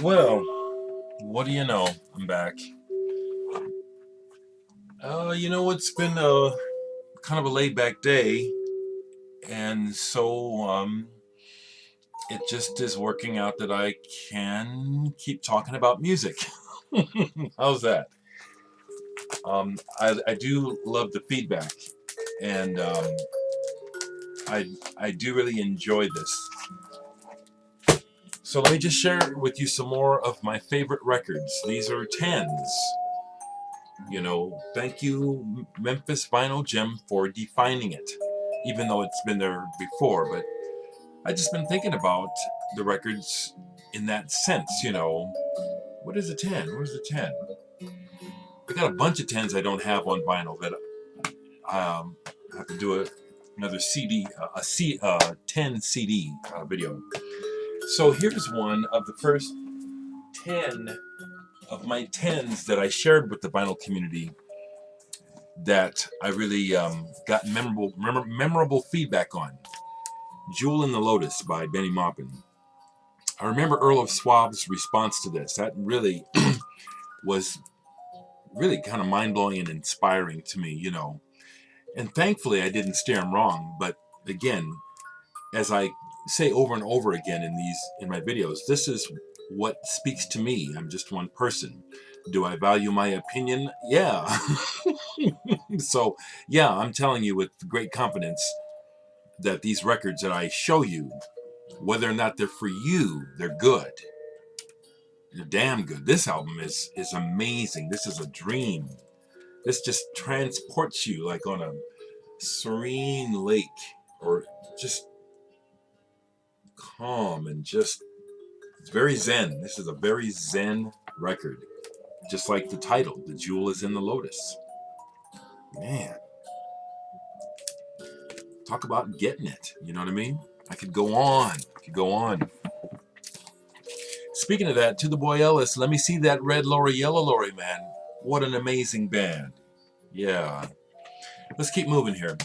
Well, what do you know? I'm back. It's been a kind of a laid-back day, and so it just is working out that I can keep talking about music. How's that? I do love the feedback, and I do really enjoy this. So let me just share with you some more of my favorite records. These are 10's. Thank you, Memphis Vinyl Gem, for defining it, even though it's been there before. But I just been thinking about the records in that sense. What is a 10? Where's the 10? I got a bunch of 10's I don't have on vinyl that I have to do another CD, 10 CD video. So here's one of the first 10 of my 10's that I shared with the vinyl community that I really got memorable feedback on. Jewel in the Lotus by Benny Maupin. I remember Earl of Suave's response to this. That really was really kind of mind-blowing and inspiring to me, And thankfully I didn't steer him wrong, but again, as I say over and over again in my videos, this is what speaks to me. I'm just one person. Do I value my opinion? Yeah. So, yeah, I'm telling you with great confidence that these records that I show you, whether or not they're for you, they're good. They're damn good. This album is amazing. This is a dream. This just transports you like on a serene lake, or just calm and just, it's very zen. This is a very zen record. Just like the title, The Jewel is in the Lotus. Man. Talk about getting it. You know what I mean? I could go on. Speaking of that, to the boy Ellis, let me see that red lorry, yellow lorry, man. What an amazing band. Yeah. Let's keep moving here.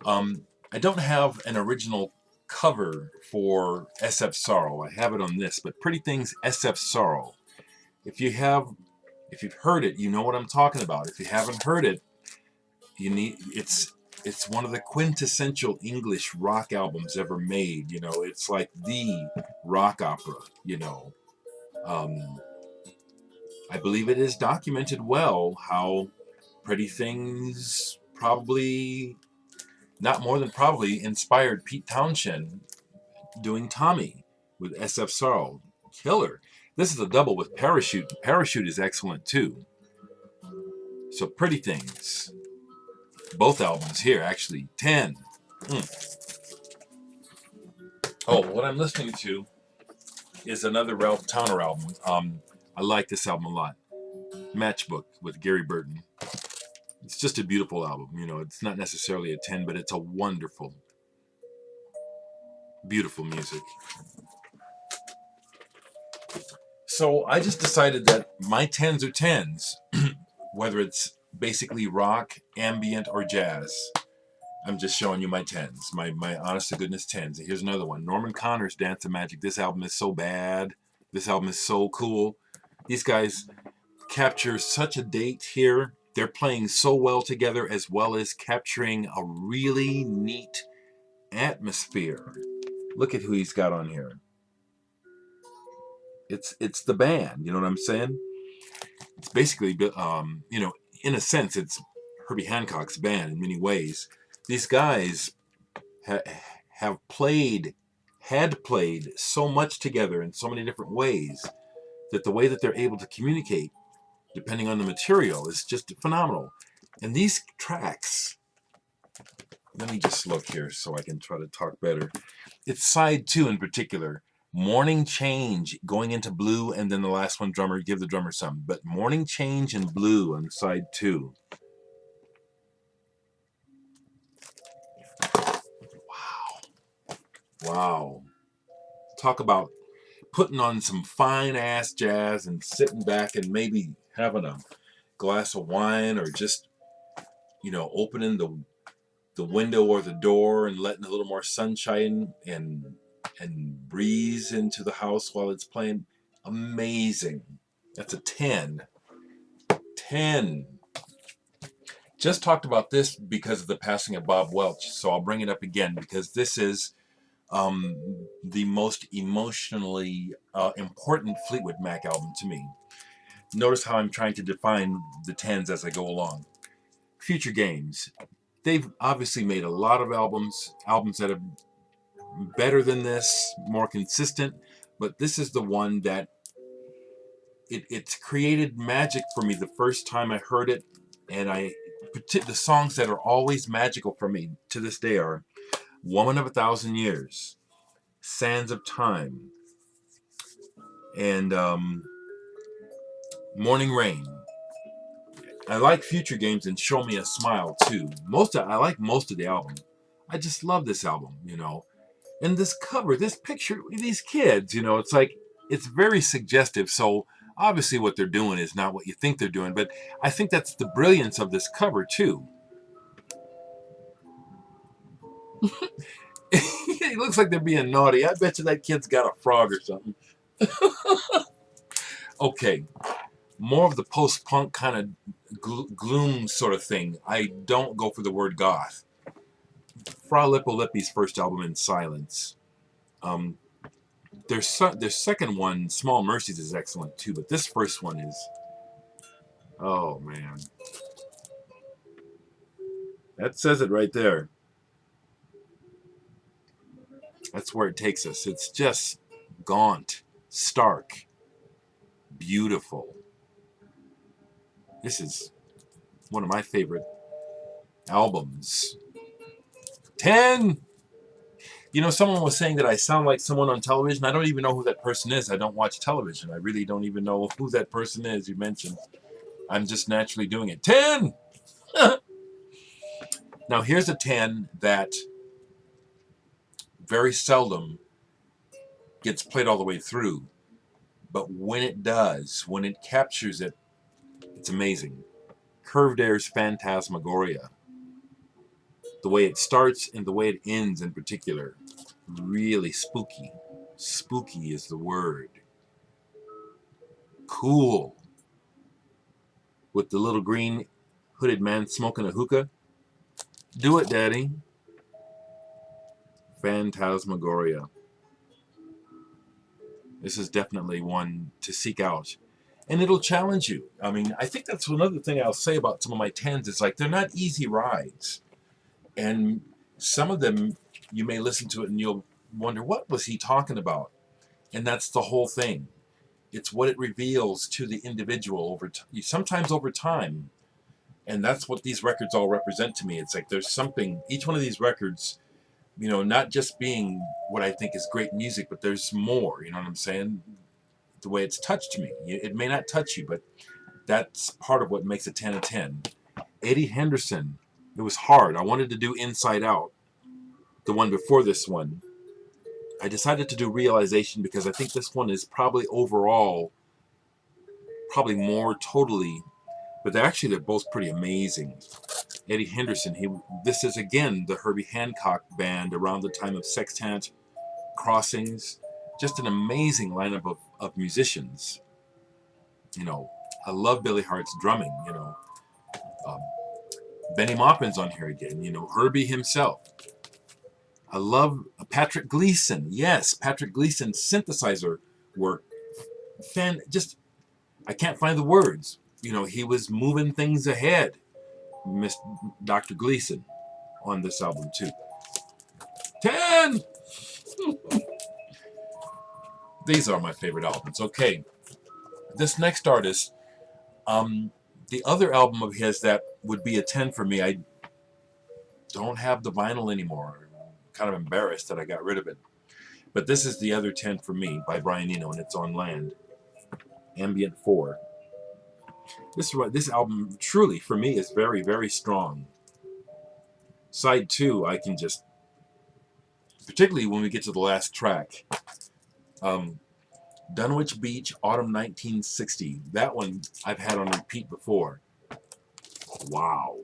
I don't have an original cover for SF Sorrow. I have it on this, but Pretty Things SF Sorrow. If you've heard it, you know what I'm talking about. If you haven't heard it, it's one of the quintessential English rock albums ever made. It's like the rock opera. I believe it is documented well how Pretty Things probably, not more than probably, inspired Pete Townshend doing Tommy with SF Sorrow. Killer. This is a double with Parachute. Parachute is excellent too. So Pretty Things. Both albums here, actually. 10. Oh, what I'm listening to is another Ralph Towner album. I like this album a lot. Matchbook with Gary Burton. It's just a beautiful album. It's not necessarily a 10, but it's a wonderful, beautiful music. So I just decided that my 10's are 10's, whether it's basically rock, ambient, or jazz. I'm just showing you my 10's, my honest to goodness 10's. Here's another one. Norman Connor's Dance of Magic. This album is so bad. This album is so cool. These guys capture such a date here. They're playing so well together, as well as capturing a really neat atmosphere. Look at who he's got on here. It's the band, you know what I'm saying? It's basically, in a sense, it's Herbie Hancock's band in many ways. These guys had played so much together in so many different ways that the way that they're able to communicate, depending on the material, is just phenomenal. And these tracks, let me just look here so I can try to talk better. It's side 2 in particular. Morning Change going into blue, and then the last one, drummer, give the drummer some. But Morning Change in blue on side 2. Wow. Talk about putting on some fine-ass jazz and sitting back and maybe having a glass of wine, or just, opening the window or the door and letting a little more sunshine and breeze into the house while it's playing. Amazing. That's a 10. 10. Just talked about this because of the passing of Bob Welch, so I'll bring it up again because this is the most emotionally important Fleetwood Mac album to me. Notice how I'm trying to define the 10s as I go along. Future Games. They've obviously made a lot of albums that are better than this, more consistent, but this is the one that it's created magic for me the first time I heard it, and the songs that are always magical for me to this day are Woman of a Thousand Years, Sands of Time, and Morning Rain. I like Future Games and Show Me a Smile too. I like most of the album. I just love this album, you know. And this cover, this picture, these kids, you know, it's very suggestive. So obviously what they're doing is not what you think they're doing, but I think that's the brilliance of this cover too. It looks like they're being naughty. I bet you that kid's got a frog or something. Okay, more of the post-punk kind of gloom sort of thing. I don't go for the word goth. Fra Lippo Lippi's first album, In Silence. Their second one, Small Mercies, is excellent too, but this first one is, oh man. That says it right there. That's where it takes us. It's just gaunt, stark, beautiful. This is one of my favorite albums. 10! You know, someone was saying that I sound like someone on television. I don't even know who that person is. I don't watch television. I really don't even know who that person is you mentioned. I'm just naturally doing it. 10! Now, here's a 10 that very seldom gets played all the way through. But when it does, when it captures it, it's amazing. Curved Air's Phantasmagoria. The way it starts and the way it ends in particular. Really spooky. Spooky is the word. Cool. With the little green hooded man smoking a hookah. Do it, Daddy. Phantasmagoria. This is definitely one to seek out. And it'll challenge you. I mean, I think that's another thing I'll say about some of my 10s. It's like they're not easy rides. And some of them, you may listen to it and you'll wonder, what was he talking about? And that's the whole thing. It's what it reveals to the individual sometimes over time. And that's what these records all represent to me. It's like there's something, each one of these records, you know, not just being what I think is great music, but there's more, you know what I'm saying? The way it's touched me. It may not touch you, but that's part of what makes a 10 a 10. Eddie Henderson, it was hard. I wanted to do Inside Out, the one before this one. I decided to do Realization because I think this one is probably overall, probably more totally, but they're both pretty amazing. Eddie Henderson, this is again the Herbie Hancock band around the time of Sextant, Crossings, just an amazing lineup of musicians. You know, I love Billy Hart's drumming, you know. Benny Maupin's on here again, you know, Herbie himself. I love Patrick Gleason. Yes, Patrick Gleason's synthesizer work. I can't find the words. You know, he was moving things ahead. Miss Dr. Gleason on this album too. 10! These are my favorite albums. Okay, this next artist, the other album of his that would be a 10 for me, I don't have the vinyl anymore. I'm kind of embarrassed that I got rid of it. But this is the other 10 for me by Brian Eno, and it's on Land. Ambient 4. This album truly, for me, is very, very strong. Side 2, I can just, particularly when we get to the last track, Dunwich Beach, Autumn 1960. That one I've had on repeat before. Wow.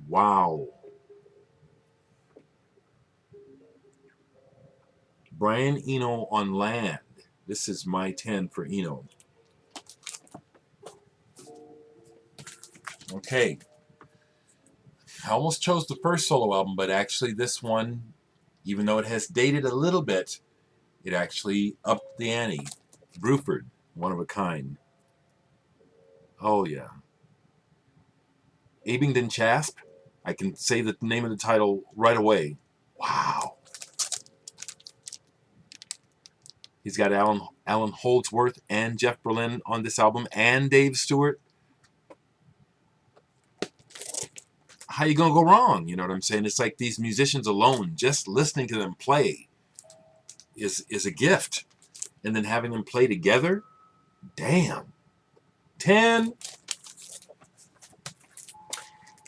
Wow. Brian Eno on Land. This is my 10 for Eno. Okay. I almost chose the first solo album, but actually this one, even though it has dated a little bit, it actually upped the ante. Bruford, one of a kind. Oh yeah. Abingdon Chasp. I can say the name of the title right away. Wow. He's got Alan Holdsworth and Jeff Berlin on this album, and Dave Stewart. How you gonna go wrong? You know what I'm saying? It's like these musicians alone, just listening to them play is a gift. And then having them play together, damn. 10.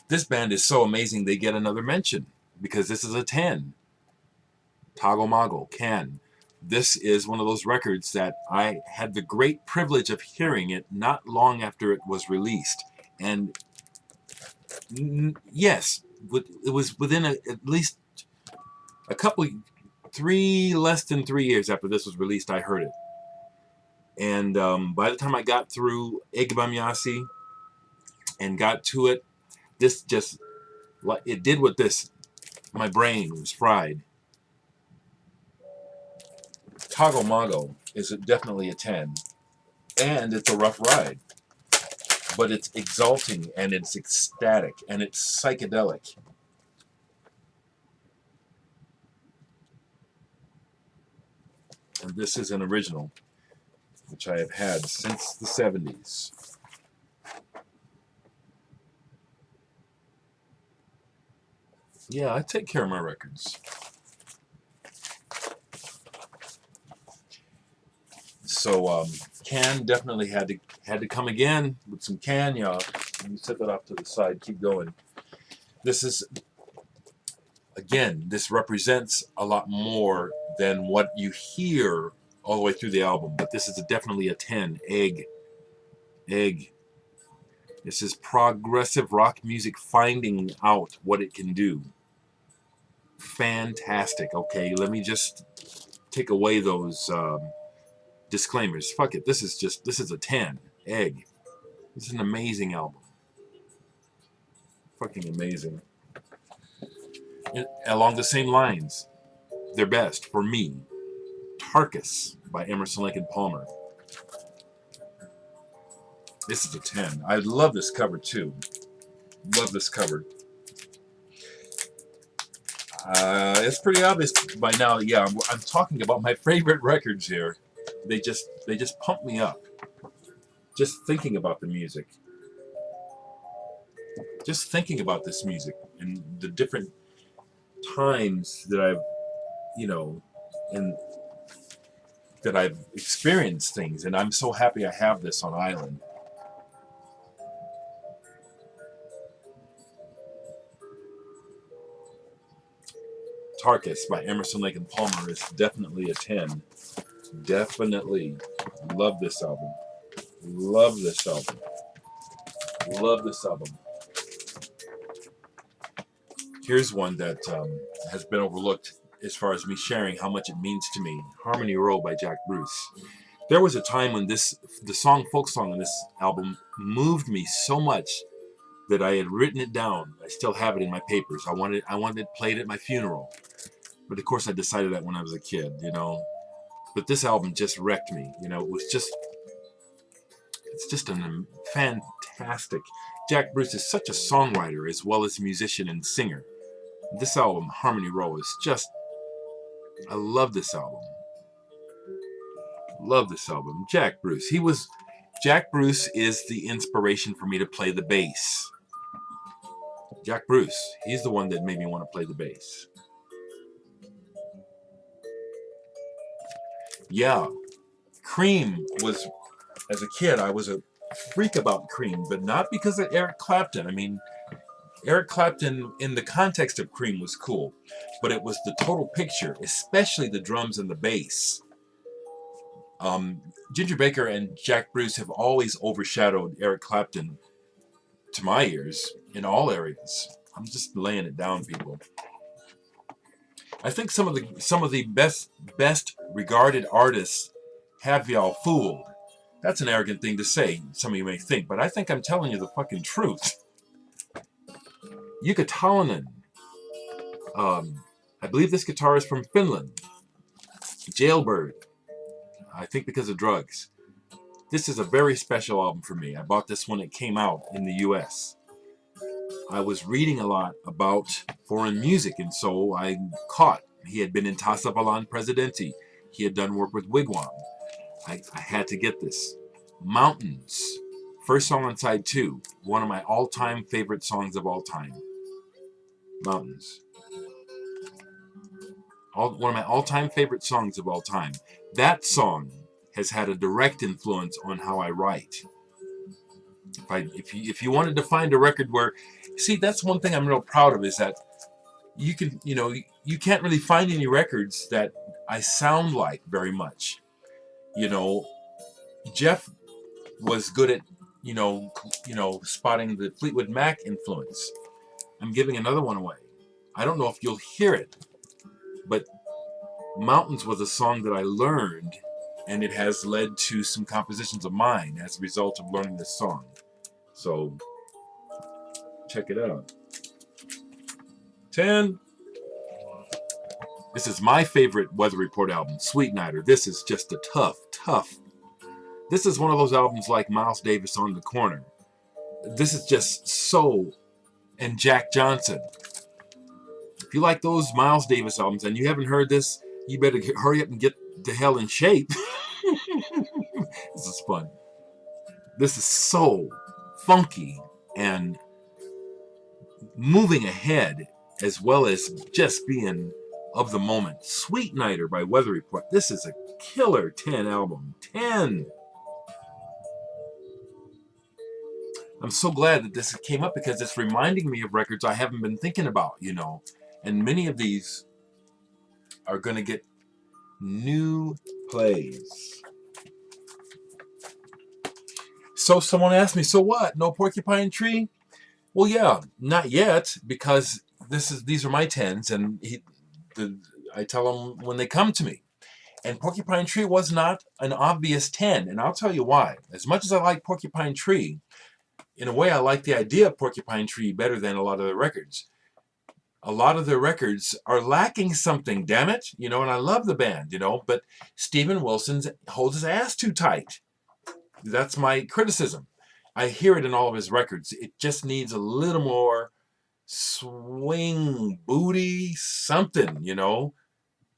This band is so amazing they get another mention because this is a 10. Tagomago, Can. This is one of those records that I had the great privilege of hearing it not long after it was released. And yes, it was within at least a couple, less than 3 years after this was released, I heard it. And by the time I got through Egbamyasi and got to it, this just, it did what this, my brain was fried. Tagomago is definitely a 10, and it's a rough ride, but it's exalting and it's ecstatic and it's psychedelic. And this is an original, which I have had since the 70s. Yeah, I take care of my records. So Can definitely had to come again with some Can. Yeah, let me set that off to the side. Keep going. This is, again, this represents a lot more than what you hear all the way through the album. But this is definitely a 10. Egg. This is progressive rock music finding out what it can do. Fantastic. Okay, let me just take away those disclaimers. Fuck it. This is a 10. Egg. This is an amazing album. Fucking amazing. And along the same lines, their best for me, Tarkus by Emerson, Lake and Palmer. This is a 10. I love this cover too. Love this cover. It's pretty obvious by now. Yeah, I'm talking about my favorite records here. They just pump me up. Just thinking about the music. Just thinking about this music and the different times that I've, and that I've experienced things, and I'm so happy I have this on Island. Tarkus by Emerson, Lake and Palmer is definitely a 10. Definitely. Love this album. Love this album. Love this album. Here's one that has been overlooked as far as me sharing how much it means to me. Harmony Row by Jack Bruce. There was a time when the folk song on this album moved me so much that I had written it down. I still have it in my papers. I wanted it played at my funeral. But of course I decided that when I was a kid, But this album just wrecked me. It's just a fantastic. Jack Bruce is such a songwriter as well as a musician and singer. This album, Harmony Row, is just, I love this album. Love this album. Jack Bruce. Jack Bruce is the inspiration for me to play the bass. Jack Bruce, he's the one that made me want to play the bass. Yeah, Cream was, as a kid, I was a freak about Cream, but not because of Eric Clapton. I mean, Eric Clapton, in the context of Cream, was cool, but it was the total picture, especially the drums and the bass. Ginger Baker and Jack Bruce have always overshadowed Eric Clapton, to my ears, in all areas. I'm just laying it down, people. I think some of the best regarded artists have y'all fooled. That's an arrogant thing to say, some of you may think, but I think I'm telling you the fucking truth. Eucatalon. I believe this guitar is from Finland. Jailbird. I think because of drugs. This is a very special album for me. I bought this when it came out in the US. I was reading a lot about foreign music, and so I caught. He had been in Tasavalon Presidenti. He had done work with Wigwam. I had to get this. Mountains. First song on side 2. One of my all-time favorite songs of all time. Mountains. One of my all-time favorite songs of all time. That song has had a direct influence on how I write. If you wanted to find a record where, see, that's one thing I'm real proud of, is that you can, you can't really find any records that I sound like very much. Jeff was good at, spotting the Fleetwood Mac influence. I'm giving another one away. I don't know if you'll hear it, but Mountains was a song that I learned, and it has led to some compositions of mine as a result of learning this song. So, check it out. 10. This is my favorite Weather Report album, Sweet Nighter. This is just a tough. This is one of those albums like Miles Davis on the Corner. This is just so, and Jack Johnson. If you like those Miles Davis albums and you haven't heard this, you better hurry up and get the hell in shape. This is fun. This is so funky and moving ahead, as well as just being of the moment. Sweet Nighter by Weather Report. This is a killer 10 album. 10. I'm so glad that this came up because it's reminding me of records I haven't been thinking about, And many of these are going to get new plays. So someone asked me, so what? No Porcupine Tree? Well, yeah, not yet, because these are my 10s, and I tell them when they come to me. And Porcupine Tree was not an obvious 10, and I'll tell you why. As much as I like Porcupine Tree, in a way I like the idea of Porcupine Tree better than a lot of their records. A lot of their records are lacking something, damn it. And I love the band, but Steven Wilson holds his ass too tight. That's my criticism. I hear it in all of his records. It just needs a little more swing, booty, something,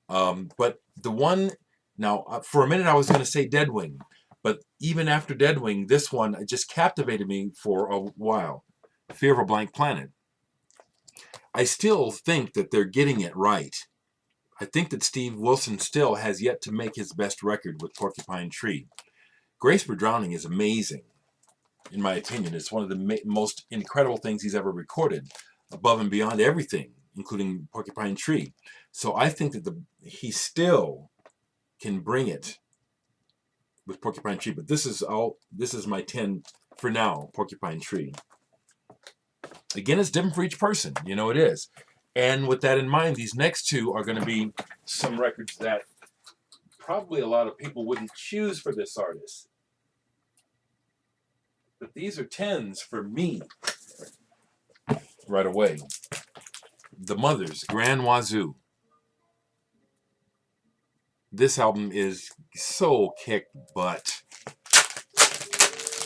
But the one, now, for a minute I was going to say Deadwing, but even after Deadwing, this one just captivated me for a while. Fear of a Blank Planet. I still think that they're getting it right. I think that Steve Wilson still has yet to make his best record with Porcupine Tree. Grace for Drowning is amazing, in my opinion. It's one of the most incredible things he's ever recorded, above and beyond everything, including Porcupine Tree. So I think that he still can bring it with Porcupine Tree. But this is my 10 for now, Porcupine Tree. Again, it's different for each person. It is. And with that in mind, these next two are going to be some records that probably a lot of people wouldn't choose for this artist. But these are 10s for me right away. The Mothers, Grand Wazoo. This album is so kick butt.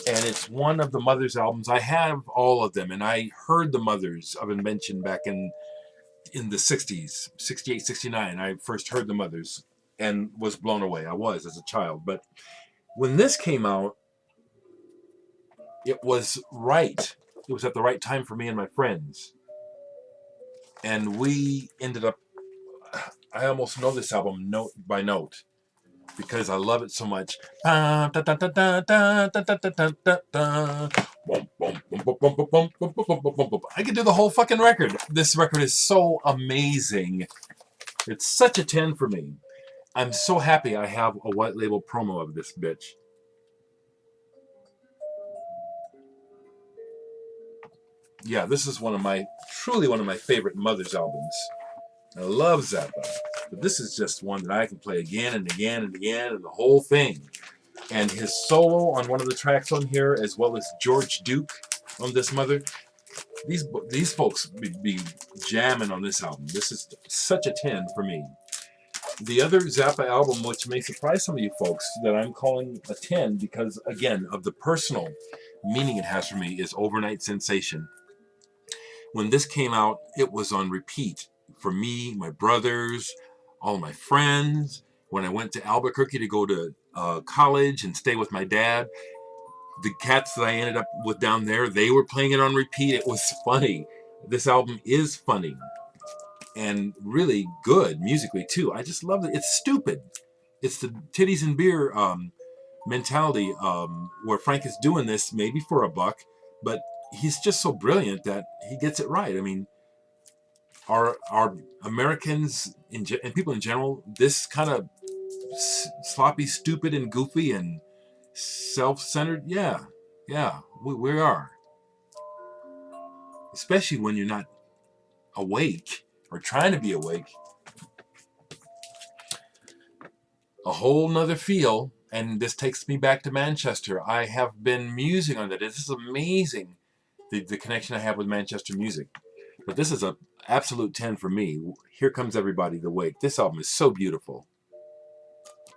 And it's one of the Mothers albums. I have all of them, and I heard the Mothers of Invention back in the 60s, 68, 69. I first heard the Mothers and was blown away. I was as a child. But when this came out, it was right. It was at the right time for me and my friends. And we ended up, I almost know this album note by note, because I love it so much. I could do the whole fucking record. This record is so amazing. It's such a 10 for me. I'm so happy I have a white label promo of this bitch. Yeah, this is truly one of my favorite Mothers albums. I love Zappa, but this is just one that I can play again and again and again, and the whole thing. And his solo on one of the tracks on here, as well as George Duke on this mother. These folks be jamming on this album. This is such a 10 for me. The other Zappa album, which may surprise some of you folks, that I'm calling a 10 because, again, of the personal meaning it has for me, is Overnight Sensation. When this came out, it was on repeat for me, my brothers, all my friends. When I went to Albuquerque to go to college and stay with my dad, the cats that I ended up with down there, they were playing it on repeat. It was funny. This album is funny and really good musically too. I just love it. It's stupid. It's the titties and beer mentality where Frank is doing this maybe for a buck, but he's just so brilliant that he gets it right. I mean, our Americans and people in general, this kind of sloppy, stupid, and goofy and self-centered, yeah, we are. Especially when you're not awake or trying to be awake. A whole nother feel, and this takes me back to Manchester. I have been musing on that. This is amazing, the connection I have with Manchester music. But this is an absolute 10 for me. Here Comes Everybody to Wake. This album is so beautiful.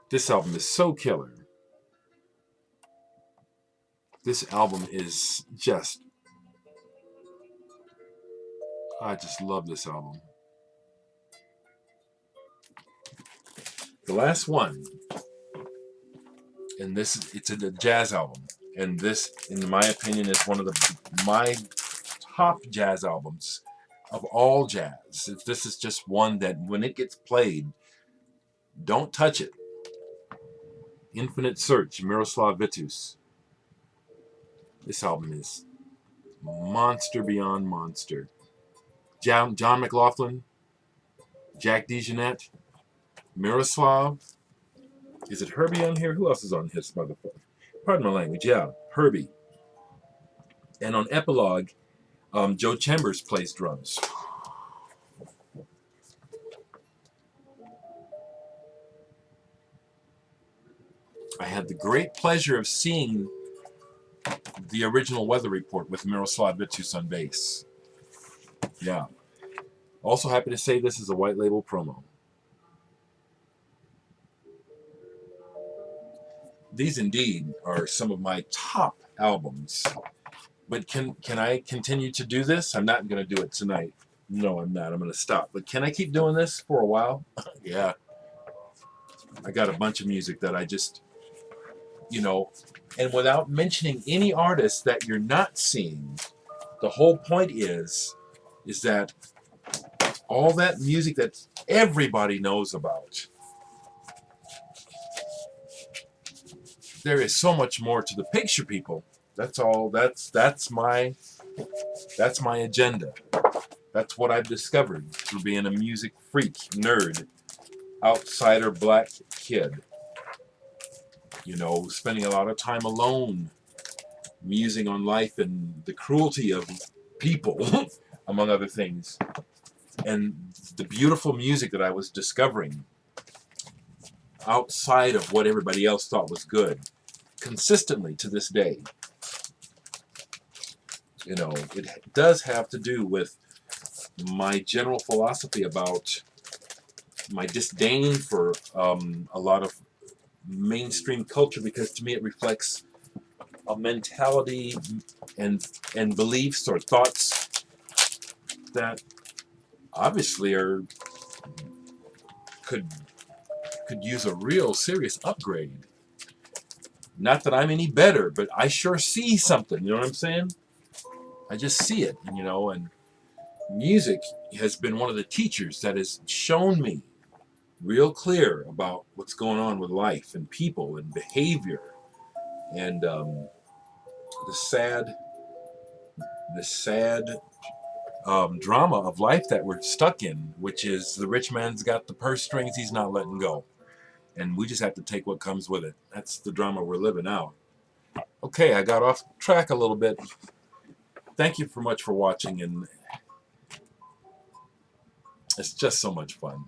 This album is so killer. This album is just... I just love this album. The last one, and it's a jazz album, and this, in my opinion, is one of my top jazz albums of all jazz. This is just one that when it gets played, don't touch it. Infinite Search, Miroslav Vitus. This album is monster beyond monster. John McLaughlin, Jack DeJohnette, Miroslav. Is it Herbie on here? Who else is on his motherfucker? Pardon my language. Yeah, Herbie. And on Epilogue, Joe Chambers plays drums. I had the great pleasure of seeing the original Weather Report with Miroslav Vitus on bass. Yeah. Also happy to say this is a white label promo. These indeed are some of my top albums. But can I continue to do this? I'm not going to do it tonight. No, I'm not. I'm going to stop. But can I keep doing this for a while? Yeah. I got a bunch of music that I just, and without mentioning any artists that you're not seeing, the whole point is that all that music that everybody knows about, there is so much more to the picture, people. That's all. That's my agenda. That's what I've discovered through being a music freak, nerd, outsider, black kid. Spending a lot of time alone, musing on life and the cruelty of people, among other things, and the beautiful music that I was discovering outside of what everybody else thought was good, consistently to this day. It does have to do with my general philosophy about my disdain for a lot of mainstream culture, because to me it reflects a mentality and beliefs or thoughts that obviously could use a real serious upgrade. Not that I'm any better, but I sure see something, you know what I'm saying? I just see it, and music has been one of the teachers that has shown me real clear about what's going on with life and people and behavior and the sad drama of life that we're stuck in, which is the rich man's got the purse strings he's not letting go, and we just have to take what comes with it. That's the drama we're living out. Okay, I got off track a little bit. Thank you so much for watching, It's just so much fun.